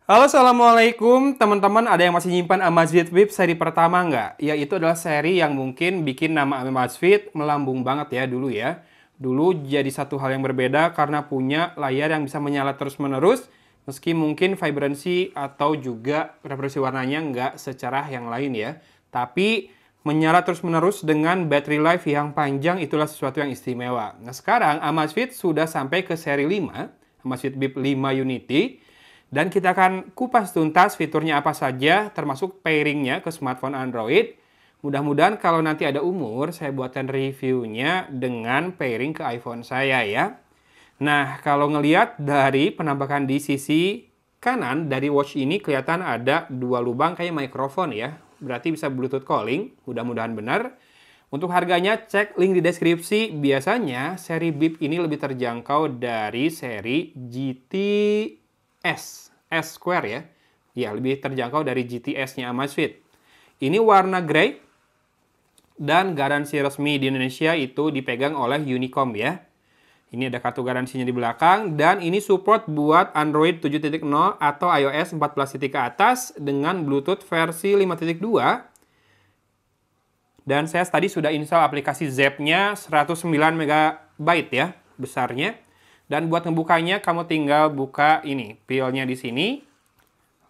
Halo, Assalamualaikum. Teman-teman, ada yang masih nyimpan Amazfit Bip seri pertama nggak? Ya, itu adalah seri yang mungkin bikin nama Amazfit melambung banget ya dulu ya. Dulu jadi satu hal yang berbeda karena punya layar yang bisa menyala terus-menerus, meski mungkin vibransi atau juga reproduksi warnanya nggak secerah yang lain ya. Tapi menyala terus-menerus dengan battery life yang panjang itulah sesuatu yang istimewa. Nah, sekarang Amazfit sudah sampai ke seri 5, Amazfit Bip 5 Unity. Dan kita akan kupas tuntas fiturnya apa saja, termasuk pairingnya ke smartphone Android. Mudah-mudahan kalau nanti ada umur, saya buatkan reviewnya dengan pairing ke iPhone saya ya. Nah, kalau ngelihat dari penampakan di sisi kanan dari watch ini kelihatan ada dua lubang kayak mikrofon ya. Berarti bisa Bluetooth calling, mudah-mudahan benar. Untuk harganya, cek link di deskripsi. Biasanya seri Bip ini lebih terjangkau dari seri GTS. S Square ya. Ya, lebih terjangkau dari GTS-nya Amazfit. Ini warna grey dan garansi resmi di Indonesia itu dipegang oleh Unicom ya. Ini ada kartu garansinya di belakang dan ini support buat Android 7.0 atau iOS 14 titik ke atas dengan Bluetooth versi 5.2. Dan saya tadi sudah install aplikasi Zepp-nya 109 MB ya besarnya. Dan buat ngebukanya kamu tinggal buka ini, peel-nya di sini.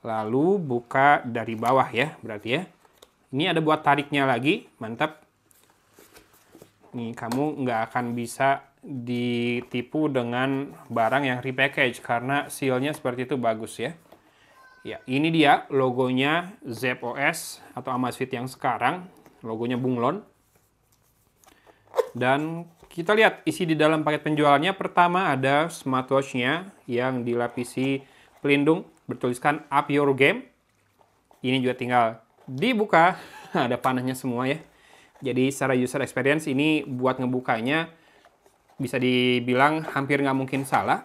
Lalu buka dari bawah ya, berarti ya. Ini ada buat tariknya lagi, mantap. Nih, kamu nggak akan bisa ditipu dengan barang yang repackage karena seal-nya seperti itu bagus ya. Ya, ini dia logonya Zepp OS atau Amazfit yang sekarang, logonya bunglon. Dan kita lihat isi di dalam paket penjualannya. Pertama ada smartwatch-nya yang dilapisi pelindung bertuliskan Up Your Game. Ini juga tinggal dibuka. Ada panahnya semua ya. Jadi secara user experience ini buat ngebukanya bisa dibilang hampir nggak mungkin salah.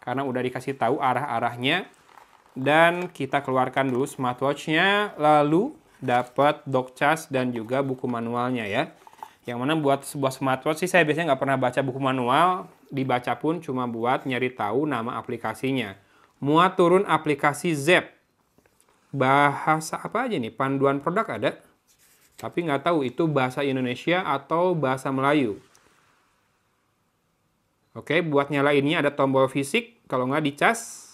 Karena udah dikasih tahu arah-arahnya. Dan kita keluarkan dulu smartwatch-nya. Lalu dapat dock charge dan juga buku manualnya ya. Yang mana buat sebuah smartwatch sih saya biasanya nggak pernah baca buku manual, dibaca pun cuma buat nyari tahu nama aplikasinya. Muat turun aplikasi Zepp. Bahasa apa aja nih? Panduan produk ada, tapi nggak tahu itu bahasa Indonesia atau bahasa Melayu. Oke, buat nyalainnya ada tombol fisik, kalau nggak dicas.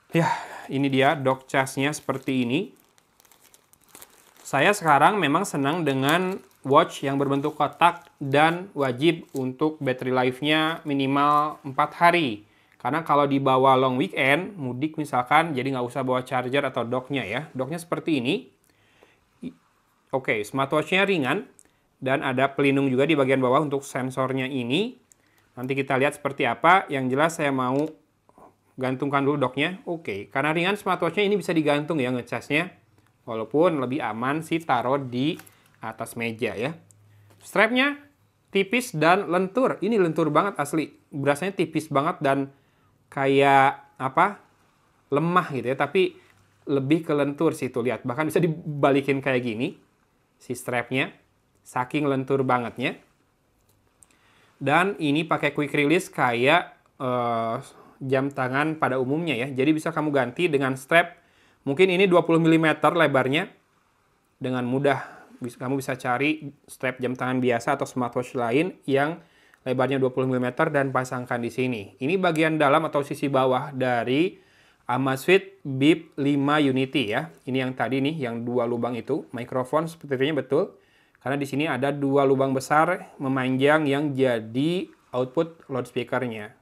Ya, ini dia dock charge-nya seperti ini. Saya sekarang memang senang dengan watch yang berbentuk kotak dan wajib untuk battery life-nya minimal 4 hari. Karena kalau dibawa long weekend, mudik misalkan, jadi nggak usah bawa charger atau dock-nya ya. Dock-nya seperti ini. Oke, smartwatch-nya ringan dan ada pelindung juga di bagian bawah untuk sensornya ini. Nanti kita lihat seperti apa. Yang jelas saya mau gantungkan dulu dock-nya. Oke, karena ringan smartwatch-nya ini bisa digantung ya ngecasnya. Walaupun lebih aman sih taruh di atas meja ya. Strapnya tipis dan lentur. Ini lentur banget asli. Berasanya tipis banget dan kayak apa? Lemah gitu ya. Tapi lebih ke lentur sih tuh lihat. Bahkan bisa dibalikin kayak gini si strapnya. Saking lentur bangetnya. Dan ini pakai quick release kayak jam tangan pada umumnya ya. Jadi bisa kamu ganti dengan strap. Mungkin ini 20 mm lebarnya. Dengan mudah kamu bisa cari strap jam tangan biasa atau smartwatch lain yang lebarnya 20 mm dan pasangkan di sini. Ini bagian dalam atau sisi bawah dari Amazfit Bip 5 Unity ya. Ini yang tadi nih, yang dua lubang itu. Mikrofon sepertinya betul. Karena di sini ada dua lubang besar memanjang yang jadi output loudspeaker-nya.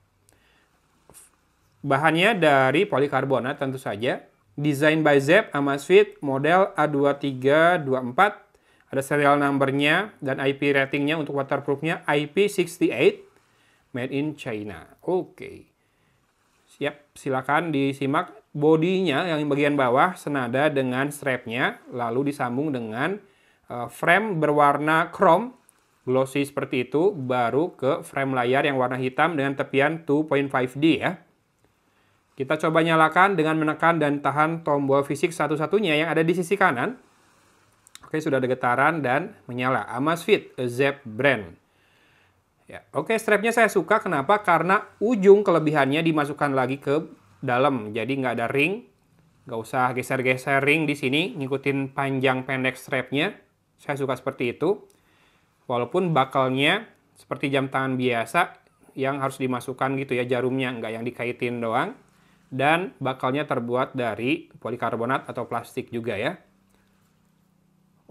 Bahannya dari polikarbonat tentu saja. Design by Zepp Amazfit model A2324. Ada serial number-nya dan IP ratingnya untuk waterproof-nya IP68 made in China. Oke. Siap, silakan disimak. Bodinya yang bagian bawah senada dengan strap-nya, lalu disambung dengan frame berwarna chrome glossy seperti itu, baru ke frame layar yang warna hitam dengan tepian 2.5D ya. Kita coba nyalakan dengan menekan dan tahan tombol fisik satu-satunya yang ada di sisi kanan. Oke, sudah ada getaran dan menyala. Amazfit, Zepp brand. Ya, oke, strapnya saya suka. Kenapa? Karena ujung kelebihannya dimasukkan lagi ke dalam, jadi nggak ada ring. Nggak usah geser-geser ring di sini, ngikutin panjang pendek strapnya. Saya suka seperti itu. Walaupun bakalnya seperti jam tangan biasa yang harus dimasukkan gitu ya jarumnya, nggak yang dikaitin doang. Dan bakalnya terbuat dari polikarbonat atau plastik juga ya.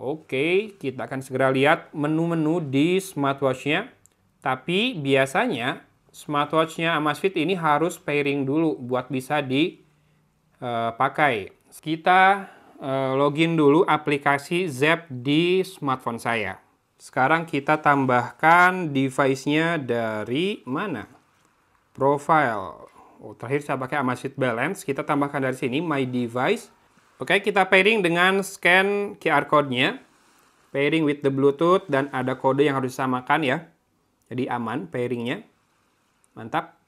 Oke, kita akan segera lihat menu-menu di smartwatch-nya. Tapi biasanya smartwatch-nya Amazfit ini harus pairing dulu buat bisa pakai. Kita login dulu aplikasi Zepp di smartphone saya. Sekarang kita tambahkan device-nya dari mana? Profile. Oh, terakhir saya pakai Amazfit Balance. Kita tambahkan dari sini My Device. Oke, kita pairing dengan scan QR code-nya. Pairing with the Bluetooth dan ada kode yang harus disamakan ya. Jadi aman pairingnya. Mantap.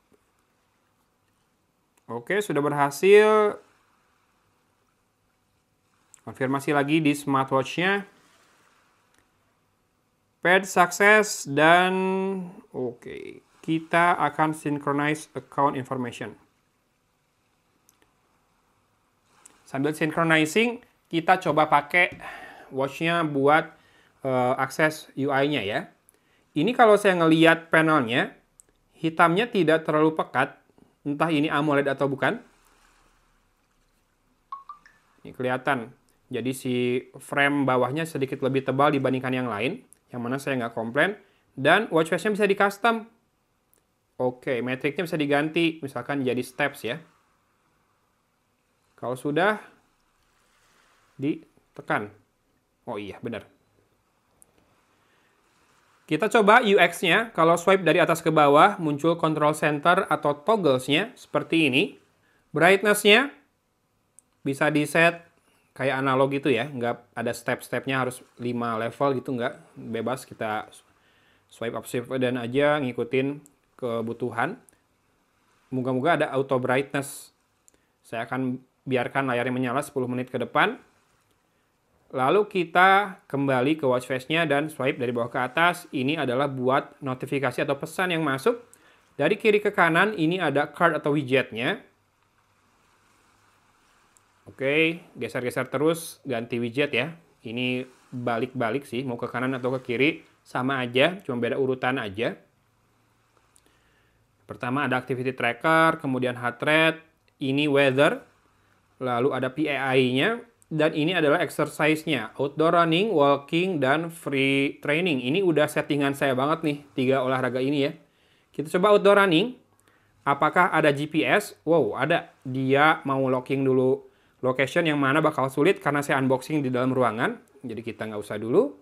Oke, sudah berhasil. Konfirmasi lagi di smartwatch-nya. Paired success dan oke. Kita akan synchronize account information. Sambil synchronizing, kita coba pakai watch-nya buat akses UI-nya ya. Ini kalau saya ngelihat panelnya, hitamnya tidak terlalu pekat. Entah ini AMOLED atau bukan. Ini kelihatan. Jadi si frame bawahnya sedikit lebih tebal dibandingkan yang lain. Yang mana saya nggak komplain. Dan watch face-nya bisa di-custom. Oke, metriknya bisa diganti. Misalkan jadi steps ya. Kalau sudah, ditekan. Oh iya, benar. Kita coba UX-nya. Kalau swipe dari atas ke bawah, muncul control center atau toggles-nya seperti ini. Brightness-nya bisa di-set kayak analog gitu ya. Nggak ada step-stepnya harus 5 level gitu, nggak. Bebas kita swipe up, swipe down aja, ngikutin kebutuhan. Moga-moga ada auto brightness. Saya akan biarkan layarnya menyala 10 menit ke depan. Lalu kita kembali ke watch face-nya dan swipe dari bawah ke atas. Ini adalah buat notifikasi atau pesan yang masuk. Dari kiri ke kanan ini ada card atau widgetnya. Oke, geser-geser terus, ganti widget ya. Ini balik-balik sih, mau ke kanan atau ke kiri. Sama aja, cuma beda urutan aja. Pertama ada activity tracker, kemudian heart rate, ini weather. Lalu ada PAI-nya. Dan ini adalah exercise-nya. Outdoor running, walking, dan free training. Ini udah settingan saya banget nih, 3 olahraga ini ya. Kita coba outdoor running. Apakah ada GPS? Wow, ada. Dia mau locking dulu location yang mana bakal sulit karena saya unboxing di dalam ruangan. Jadi kita nggak usah dulu.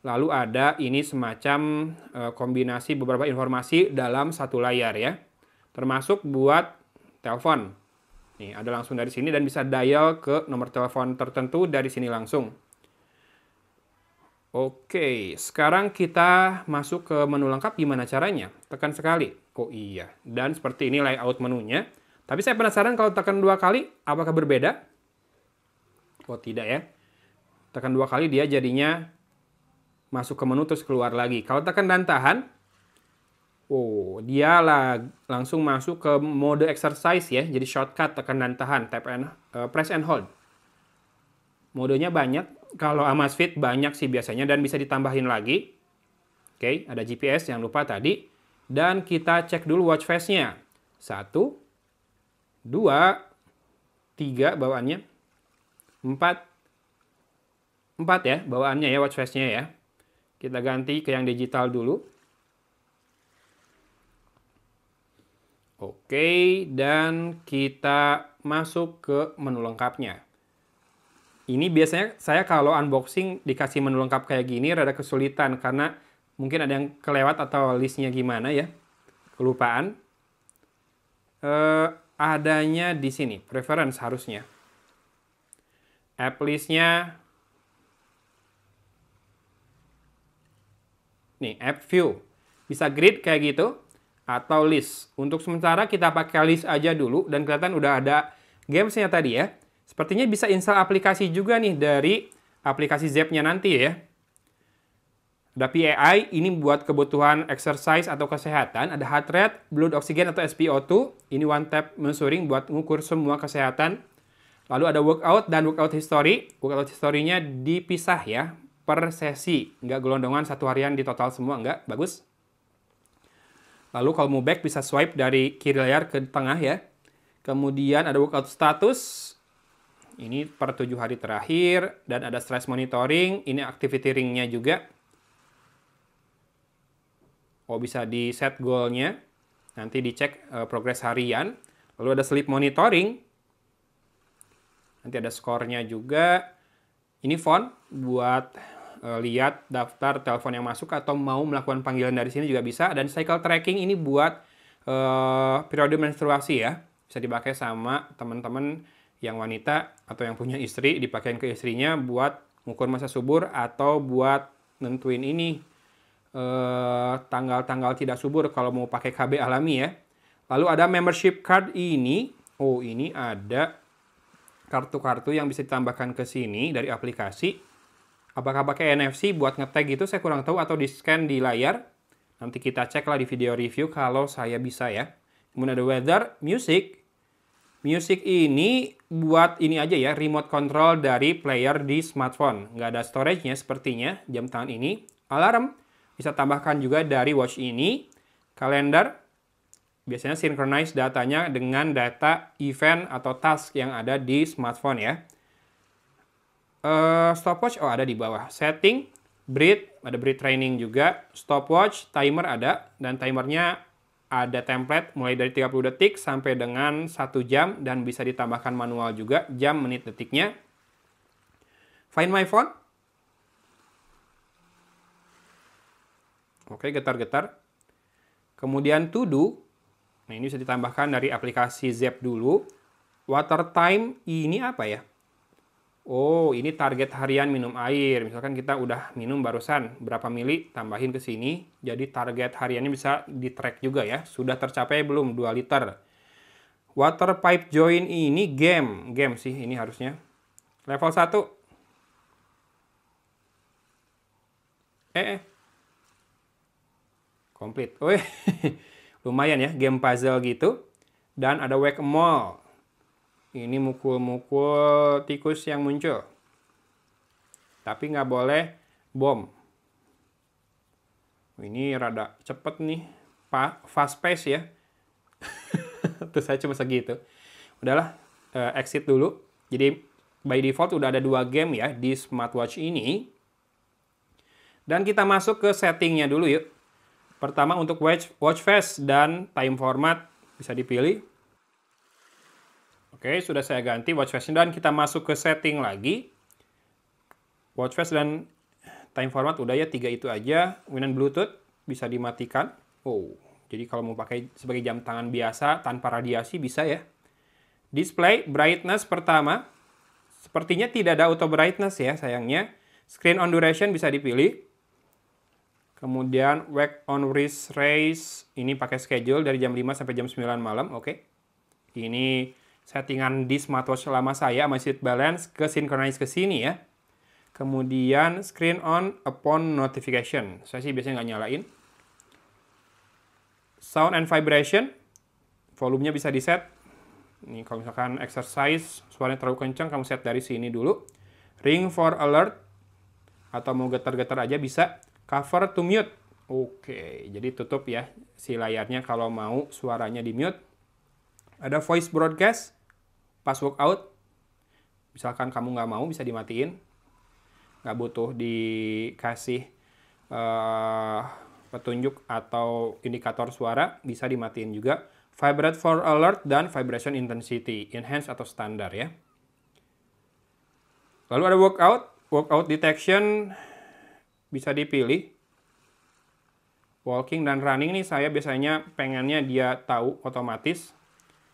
Lalu ada ini semacam kombinasi beberapa informasi dalam satu layar ya. Termasuk buat telepon. Nih, ada langsung dari sini dan bisa dial ke nomor telepon tertentu dari sini langsung. Oke, sekarang kita masuk ke menu lengkap. Gimana caranya? Tekan sekali. Oh iya, dan seperti ini layout menunya. Tapi saya penasaran kalau tekan 2 kali, apakah berbeda? Oh tidak ya. Tekan 2 kali dia jadinya masuk ke menu terus keluar lagi. Kalau tekan dan tahan, oh, dia langsung masuk ke mode exercise ya. Jadi shortcut tekan dan tahan, press and hold. Modenya banyak. Kalau Amazfit banyak sih biasanya dan bisa ditambahin lagi. Oke, ada GPS jangan lupa tadi. Dan kita cek dulu watch face-nya. 1, 2, 3 bawaannya. 4 ya bawaannya ya watch face-nya ya. Kita ganti ke yang digital dulu. Oke, dan kita masuk ke menu lengkapnya. Ini biasanya saya kalau unboxing dikasih menu lengkap kayak gini rada kesulitan karena mungkin ada yang kelewat atau listnya gimana ya. Kelupaan. Adanya di sini, preference harusnya. App list-nya. Nih, app view. Bisa grid kayak gitu. Atau list. Untuk sementara kita pakai list aja dulu dan kelihatan udah ada games-nya tadi ya. Sepertinya bisa install aplikasi juga nih dari aplikasi Zepp-nya nanti ya. Ada PAI, ini buat kebutuhan exercise atau kesehatan. Ada heart rate, blood oxygen atau SpO2. Ini one tap measuring buat mengukur semua kesehatan. Lalu ada workout dan workout history. Workout history-nya dipisah ya, per sesi. Nggak gelondongan satu harian di total semua, nggak. Bagus. Lalu kalau mau back bisa swipe dari kiri layar ke tengah ya. Kemudian ada workout status. Ini per 7 hari terakhir. Dan ada stress monitoring. Ini activity ring-nya juga. Oh, bisa di set goal-nya. Nanti dicek progres harian. Lalu ada sleep monitoring. Nanti ada skornya juga. Ini phone buat lihat daftar telepon yang masuk atau mau melakukan panggilan dari sini juga bisa. Dan cycle tracking ini buat periode menstruasi ya. Bisa dipakai sama teman-teman yang wanita atau yang punya istri. Dipakai ke istrinya buat mengukur masa subur atau buat nentuin ini. Tanggal-tanggal tidak subur kalau mau pakai KB alami ya. Lalu ada membership card ini. Oh, ini ada kartu-kartu yang bisa ditambahkan ke sini dari aplikasi. Apakah pakai NFC buat ngetag gitu saya kurang tahu atau di-scan di layar. Nanti kita cek lah di video review kalau saya bisa ya. Kemudian ada weather, music. Music ini buat ini aja ya, remote control dari player di smartphone. Nggak ada storage-nya sepertinya jam tangan ini. Alarm. Bisa tambahkan juga dari watch ini. Kalender, biasanya synchronize datanya dengan data event atau task yang ada di smartphone ya. Stopwatch, oh ada di bawah. Setting, breathe, ada breathe training juga. Stopwatch, timer ada. Dan timernya ada template mulai dari 30 detik sampai dengan 1 jam. Dan bisa ditambahkan manual juga, jam, menit, detiknya. Find my phone. Oke, getar-getar. Kemudian to do. Nah, ini bisa ditambahkan dari aplikasi Zep dulu. Water time, ini apa ya? Oh, ini target harian minum air. Misalkan kita udah minum barusan, berapa mili, tambahin ke sini. Jadi target hariannya bisa di-track juga ya. Sudah tercapai belum 2 liter. Water pipe join ini game. Game sih ini harusnya. Level 1. Komplit. Oh, lumayan ya, game puzzle gitu. Dan ada whack-a-mole. Ini mukul-mukul tikus yang muncul. Tapi nggak boleh bom. Ini rada cepet nih. Fast pace ya. Terus saya cuma segitu. Udahlah, exit dulu. Jadi by default udah ada 2 game ya di smartwatch ini. Dan kita masuk ke settingnya dulu yuk. Pertama untuk watch face dan time format bisa dipilih. Oke, sudah saya ganti watch face dan kita masuk ke setting lagi. Watch face dan time format udah ya, 3 itu aja. Kemudian Bluetooth bisa dimatikan. Oh, jadi kalau mau pakai sebagai jam tangan biasa tanpa radiasi bisa ya. Display brightness pertama. Sepertinya tidak ada auto brightness ya sayangnya. Screen on duration bisa dipilih. Kemudian wake on wrist race, ini pakai schedule dari jam 5 sampai jam 9 malam, oke. Ini settingan di smartwatch lama saya, sama seat balance, ke synchronize ke sini ya. Kemudian screen on upon notification, saya sih biasanya nggak nyalain. Sound and vibration, volumenya bisa di set. Ini kalau misalkan exercise, suaranya terlalu kencang, kamu set dari sini dulu. Ring for alert, atau mau getar-getar aja bisa. Cover to mute. Oke, jadi tutup ya si layarnya kalau mau suaranya di mute. Ada voice broadcast pas workout. Misalkan kamu nggak mau bisa dimatiin. Nggak butuh dikasih petunjuk atau indikator suara, bisa dimatiin juga. Vibrate for alert dan vibration intensity, enhance atau standar ya. Lalu ada workout detection. Bisa dipilih. Walking dan running nih saya biasanya pengennya dia tahu otomatis.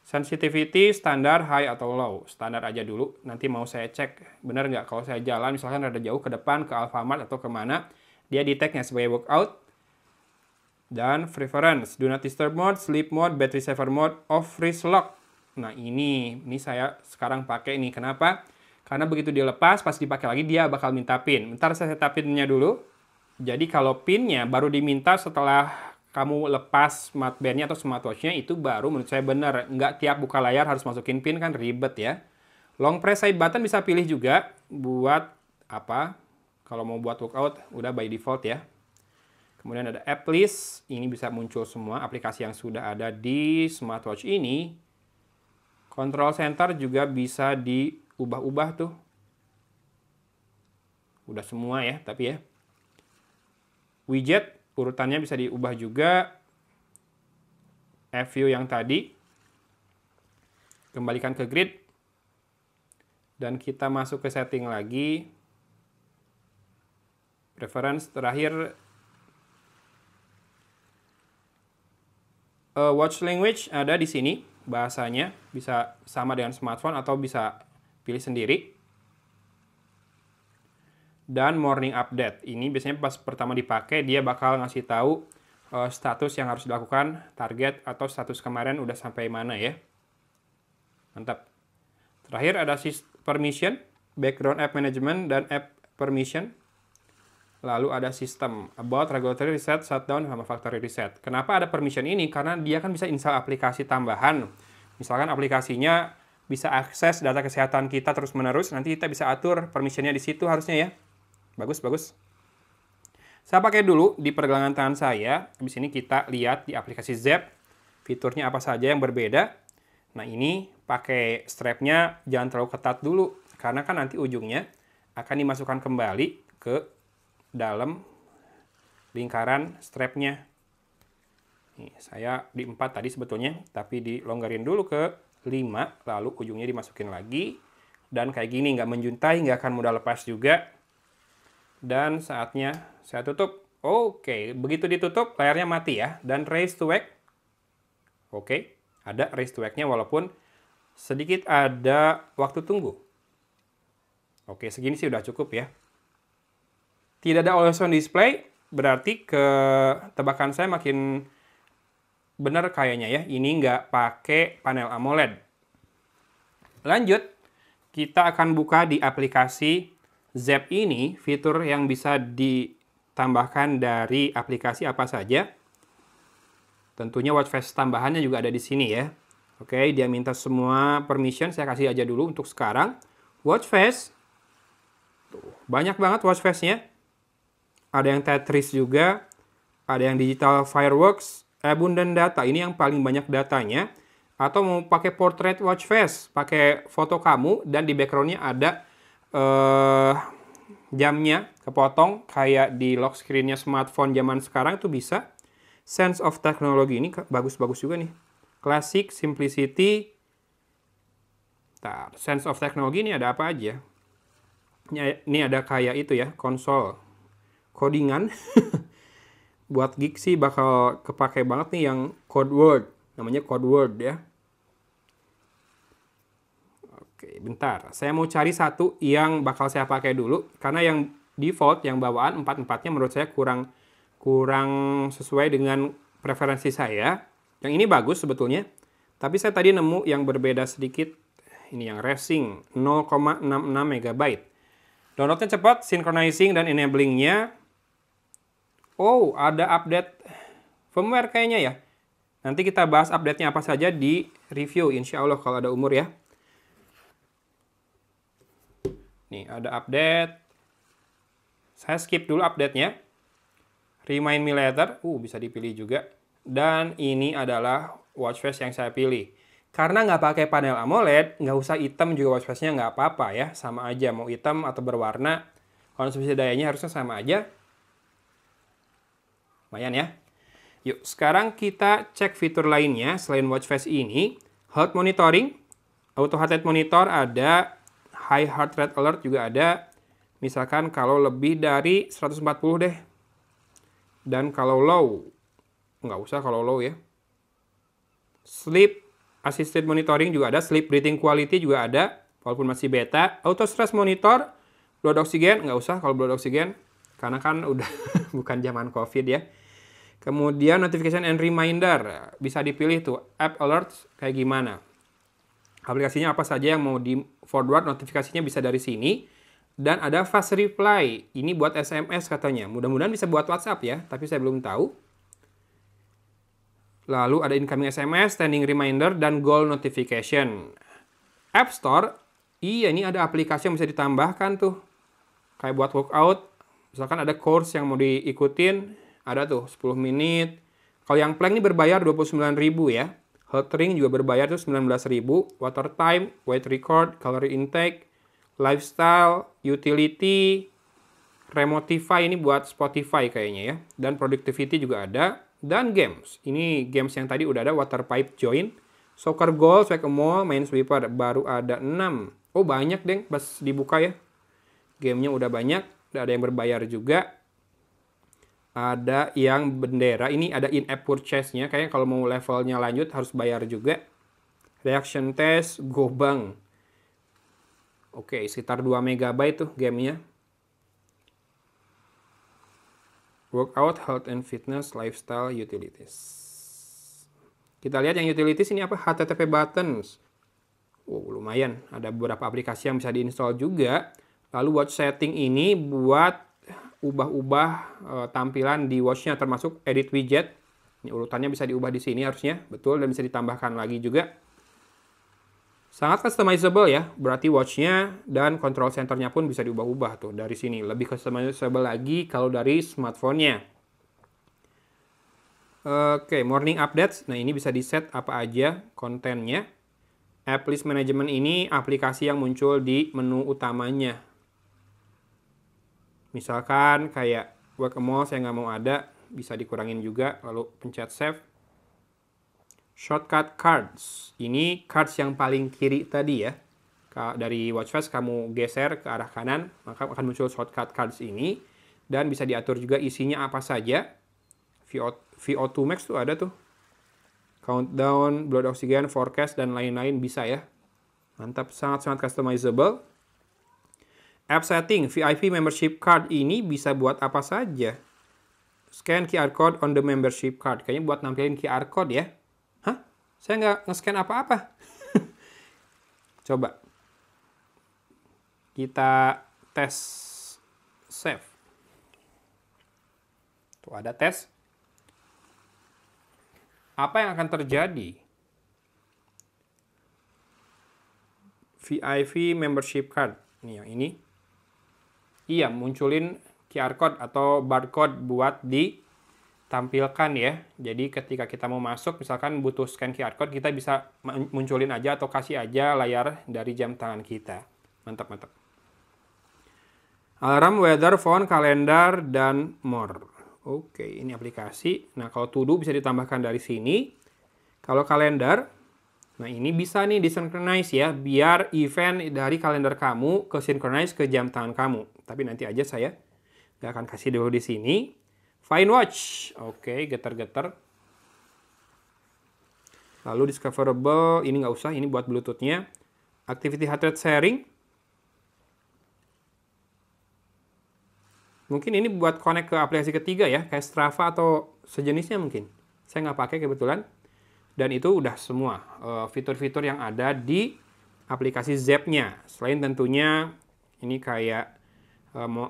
Sensitivity standar high atau low. Standar aja dulu. Nanti mau saya cek benar nggak kalau saya jalan misalkan rada jauh ke depan ke Alfamart atau kemana. Dia detect-nya sebagai workout. Dan preference. Do not disturb mode, sleep mode, battery saver mode, off wrist lock. Nah ini saya sekarang pakai nih. Kenapa? Karena begitu dilepas, pas dipakai lagi dia bakal minta PIN. Bentar saya setupin-nya dulu. Jadi kalau PIN-nya baru diminta setelah kamu lepas smartband-nya atau smartwatch-nya, itu baru menurut saya benar. Nggak tiap buka layar harus masukin PIN, kan ribet ya. Long press side button bisa pilih juga buat apa. Kalau mau buat workout, udah by default ya. Kemudian ada app list, ini bisa muncul semua aplikasi yang sudah ada di smartwatch ini. Control center juga bisa diubah-ubah tuh. Udah semua ya, tapi ya. Widget, urutannya bisa diubah juga. F-view yang tadi. Kembalikan ke grid. Dan kita masuk ke setting lagi. Preference terakhir. Watch language ada di sini. Bahasanya bisa sama dengan smartphone atau bisa pilih sendiri. Dan morning update. Ini biasanya pas pertama dipakai dia bakal ngasih tahu status yang harus dilakukan, target atau status kemarin udah sampai mana ya. Mantap. Terakhir ada permission, background app management dan app permission. Lalu ada sistem about regulatory reset, shutdown sama factory reset. Kenapa ada permission ini? Karena dia kan bisa install aplikasi tambahan. Misalkan aplikasinya bisa akses data kesehatan kita terus-menerus, nanti kita bisa atur permissionnya di situ harusnya ya. Bagus, bagus. Saya pakai dulu di pergelangan tangan saya. Habis ini kita lihat di aplikasi Zepp. Fiturnya apa saja yang berbeda. Nah ini pakai strapnya jangan terlalu ketat dulu. Karena kan nanti ujungnya akan dimasukkan kembali ke dalam lingkaran strapnya. Nih, saya di 4 tadi sebetulnya. Tapi dilonggarin dulu ke 5. Lalu ujungnya dimasukin lagi. Dan kayak gini, nggak menjuntai, nggak akan mudah lepas juga. Dan saatnya saya tutup. Oke, begitu ditutup layarnya mati ya. Dan raise to wake. Oke, ada raise to wake-nya walaupun sedikit ada waktu tunggu. Oke, segini sih udah cukup ya. Tidak ada always on display, berarti ketebakan saya makin benar kayaknya ya. Ini nggak pakai panel AMOLED. Lanjut, kita akan buka di aplikasi Zepp ini, fitur yang bisa ditambahkan dari aplikasi apa saja. Tentunya watch face tambahannya juga ada di sini ya. Oke, dia minta semua permission, saya kasih aja dulu untuk sekarang. Watch face. Tuh, banyak banget watch face-nya. Ada yang Tetris juga, ada yang digital fireworks, abundant data. Ini yang paling banyak datanya. Atau mau pakai portrait watch face, pakai foto kamu dan di background-nya ada jamnya kepotong kayak di lock screen-nya smartphone zaman sekarang tuh bisa. Sense of technology ini bagus-bagus juga nih. Classic, simplicity. Sense of technology ini ada apa aja? Ini ada kayak itu ya, konsol codingan. Buat geek sih bakal kepake banget nih yang code word. Namanya code word ya. Oke, bentar. Saya mau cari satu yang bakal saya pakai dulu. Karena yang default, yang bawaan, 4-4-nya menurut saya kurang sesuai dengan preferensi saya. Yang ini bagus sebetulnya. Tapi saya tadi nemu yang berbeda sedikit. Ini yang racing, 0,66 MB. Downloadnya cepat, synchronizing dan enabling-nya. Oh, ada update firmware kayaknya ya. Nanti kita bahas update-nya apa saja di review, insya Allah kalau ada umur ya. Nih, ada update. Saya skip dulu update-nya. Remind me later. Bisa dipilih juga. Dan ini adalah watch face yang saya pilih. Karena nggak pakai panel AMOLED, nggak usah hitam juga watch face-nya nggak apa-apa ya. Sama aja, mau hitam atau berwarna. Konsumsi dayanya harusnya sama aja. Lumayan ya. Yuk, sekarang kita cek fitur lainnya selain watch face ini. Health monitoring. Auto heart rate monitor ada. High heart rate alert juga ada. Misalkan kalau lebih dari 140 deh. Dan kalau low, nggak usah kalau low ya. Sleep assisted monitoring juga ada. Sleep breathing quality juga ada. Walaupun masih beta. Auto stress monitor. Blood oxygen, nggak usah kalau blood oxygen. Karena kan udah bukan zaman COVID ya. Kemudian notification and reminder. Bisa dipilih tuh app alerts kayak gimana. Aplikasinya apa saja yang mau di forward, notifikasinya bisa dari sini. Dan ada fast reply. Ini buat SMS katanya. Mudah-mudahan bisa buat WhatsApp ya, tapi saya belum tahu. Lalu ada incoming SMS, standing reminder, dan goal notification. App Store, iya ini ada aplikasi yang bisa ditambahkan tuh. Kayak buat workout, misalkan ada course yang mau diikutin, ada tuh 10 menit. Kalau yang plank ini berbayar 29.000 ya. Health ring juga berbayar tuh 19.000. Water time, weight record, calorie intake, lifestyle, utility, Remotify ini buat Spotify kayaknya ya. Dan productivity juga ada. Dan games. Ini games yang tadi udah ada, water pipe join. Soccer goal, whack-a-mole, main sweeper. Baru ada 6. Oh banyak deh pas dibuka ya. Gamenya udah banyak. Ada yang berbayar juga. Ada yang bendera. Ini ada in-app purchase-nya. Kayaknya kalau mau levelnya lanjut harus bayar juga. Reaction test, Gobang. Oke, sekitar 2 MB tuh gamenya. Workout, health and fitness, lifestyle, utilities. Kita lihat yang utilities ini apa? HTTP buttons. Oh, lumayan. Ada beberapa aplikasi yang bisa diinstal juga. Lalu watch setting ini buat ubah-ubah tampilan di watch-nya, termasuk edit widget. Ini urutannya bisa diubah di sini harusnya. Betul, dan bisa ditambahkan lagi juga. Sangat customizable ya. Berarti watch-nya dan control center-nya pun bisa diubah-ubah tuh dari sini. Lebih customizable lagi kalau dari smartphone-nya. Oke, morning updates. Nah, ini bisa di-set apa aja kontennya. App list management ini aplikasi yang muncul di menu utamanya. Misalkan kayak whack-a-mole saya nggak mau ada, bisa dikurangin juga, lalu pencet save. Shortcut cards, ini cards yang paling kiri tadi ya. Dari watchface kamu geser ke arah kanan, maka akan muncul shortcut cards ini. Dan bisa diatur juga isinya apa saja. VO2 max tuh ada tuh. Countdown, blood oxygen, forecast, dan lain-lain bisa ya. Mantap, sangat-sangat customizable. App setting, VIP membership card ini bisa buat apa saja. Scan QR code on the membership card. Kayaknya buat nampilin QR code ya. Hah? Saya nggak nge-scan apa-apa. Coba. Kita tes save. Tuh ada tes. Apa yang akan terjadi? VIP membership card. Nih yang ini. Iya, munculin QR code atau barcode buat ditampilkan ya. Jadi ketika kita mau masuk, misalkan butuh scan QR code, kita bisa munculin aja atau kasih aja layar dari jam tangan kita. Mantap, mantap. Alarm, weather, phone, kalender, dan more. Oke, ini aplikasi. Nah, kalau to do bisa ditambahkan dari sini. Kalau kalender, nah ini bisa nih disynchronize ya, biar event dari kalender kamu ke synchronize ke jam tangan kamu. Tapi nanti aja saya nggak akan kasih dulu di sini. Find watch, oke, getar-getar. Lalu discoverable, ini nggak usah, ini buat bluetooth-nya. Activity heart rate sharing. Mungkin ini buat connect ke aplikasi ketiga ya, kayak Strava atau sejenisnya mungkin. Saya nggak pakai kebetulan. Dan itu udah semua fitur-fitur yang ada di aplikasi Zepp-nya. Selain tentunya ini kayak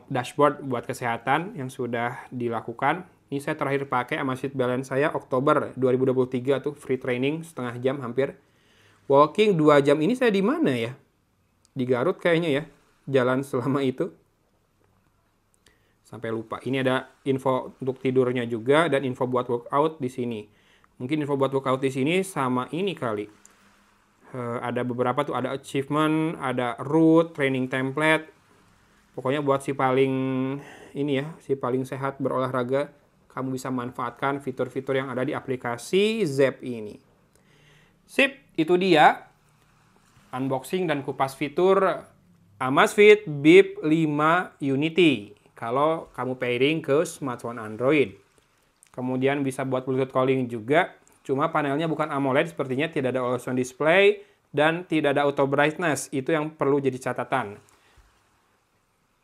dashboard buat kesehatan yang sudah dilakukan. Ini saya terakhir pakai Amazfit Balance saya Oktober 2023 tuh, free training setengah jam hampir. Walking 2 jam ini saya di mana ya? Di Garut kayaknya ya, jalan selama itu. Sampai lupa. Ini ada info untuk tidurnya juga dan info buat workout di sini. Mungkin info buat workout di sini sama ini kali. Ada beberapa tuh, ada achievement, ada route, training template. Pokoknya buat si paling ini ya, si paling sehat berolahraga, kamu bisa manfaatkan fitur-fitur yang ada di aplikasi Zepp ini. Sip, itu dia unboxing dan kupas fitur Amazfit Bip 5 Unity. Kalau kamu pairing ke smartphone Android. Kemudian bisa buat Bluetooth calling juga. Cuma panelnya bukan AMOLED, sepertinya tidak ada always on display dan tidak ada auto brightness. Itu yang perlu jadi catatan.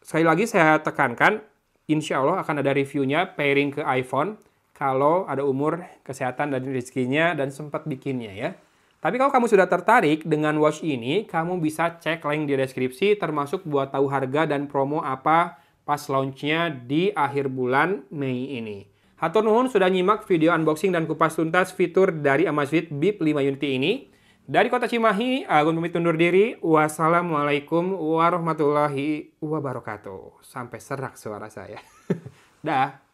Sekali lagi saya tekankan, insya Allah akan ada reviewnya pairing ke iPhone kalau ada umur, kesehatan, dan rezekinya dan sempat bikinnya ya. Tapi kalau kamu sudah tertarik dengan watch ini, kamu bisa cek link di deskripsi termasuk buat tahu harga dan promo apa pas launch-nya di akhir bulan Mei ini. Hatur nuhun sudah nyimak video unboxing dan kupas tuntas fitur dari Amazfit Bip 5 Unity ini. Dari Kota Cimahi, Agun pamit undur diri. Wassalamualaikum warahmatullahi wabarakatuh. Sampai serak suara saya. Dah.